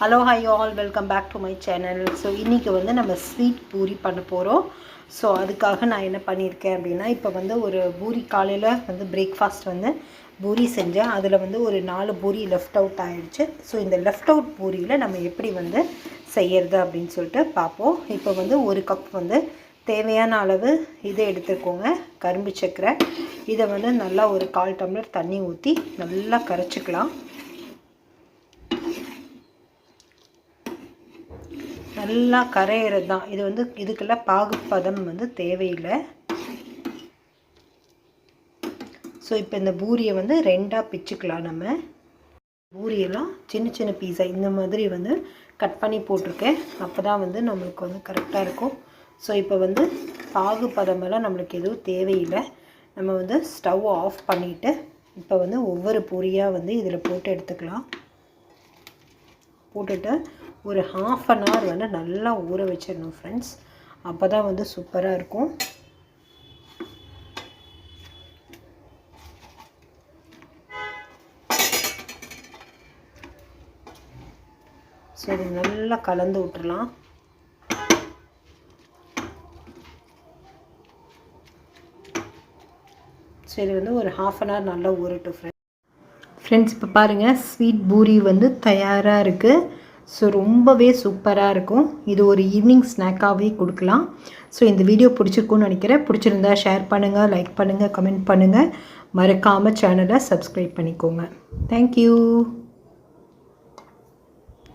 Hello hi all, welcome back to my channel. So இன்றைக்கி வந்து நம்ம ஸ்வீட் பூரி பண்ண போகிறோம். ஸோ அதுக்காக நான் என்ன பண்ணியிருக்கேன் அப்படின்னா, இப்போ வந்து ஒரு பூரி காலையில் வந்து பிரேக்ஃபாஸ்ட் வந்து பூரி செஞ்சேன். அதில் வந்து ஒரு 4 பூரி லெஃப்ட் அவுட் ஆகிடுச்சு. ஸோ இந்த லெஃப்ட் அவுட் பூரியில் நம்ம எப்படி வந்து செய்கிறது அப்படின்னு சொல்லிட்டு பார்ப்போம். இப்போ வந்து ஒரு கப் வந்து தேவையான அளவு இதை எடுத்துக்கோங்க, கரும்பு சர்க்கரை. இதை வந்து நல்லா ஒரு 1/4 டம்ளர் தண்ணி ஊற்றி நல்லா கரைச்சிக்கலாம். நல்லா கரையிறது தான் இது. வந்து இதுக்கெல்லாம் பாகுப்பதம் வந்து தேவையில்லை. ஸோ இப்போ இந்த பூரியை வந்து 2ஆக பிச்சுக்கலாம். நம்ம பூரியெல்லாம் சின்ன சின்ன பீஸாக இந்த மாதிரி வந்து கட் பண்ணி போட்டிருக்கேன். அப்போ தான் வந்து நம்மளுக்கு வந்து கரெக்டாக இருக்கும். ஸோ இப்போ வந்து பாகுப்பதமெல்லாம் நம்மளுக்கு எதுவும் தேவையில்லை. நம்ம வந்து ஸ்டவ் ஆஃப் பண்ணிவிட்டு இப்போ வந்து ஒவ்வொரு பூரியாக வந்து இதில் போட்டு எடுத்துக்கலாம். போட்டுட்டு ஒரு 1/2 அன் ஹவர் வந்து நல்லா ஊற வச்சிடணும் ஃப்ரெண்ட்ஸ். அப்போ தான் வந்து சூப்பராக இருக்கும். ஸோ இது நல்லா கலந்து விட்டுறலாம். ஸோ இது வந்து ஒரு 1/2 அன் ஹவர் நல்லா ஊறட்டும் ஃப்ரெண்ட்ஸ். இப்போ பாருங்கள், ஸ்வீட் பூரி வந்து தயாராக இருக்குது. ஸோ ரொம்பவே சூப்பராக இருக்கும். இது ஒரு ஈவினிங் ஸ்நாக்காகவே கொடுக்கலாம். ஸோ இந்த வீடியோ பிடிச்சிருக்குன்னு நினைக்கிறேன். பிடிச்சிருந்தா ஷேர் பண்ணுங்கள், லைக் பண்ணுங்கள், கமெண்ட் பண்ணுங்கள். மறக்காமல் சேனலை சப்ஸ்கிரைப் பண்ணிக்கோங்க. தேங்க்யூ.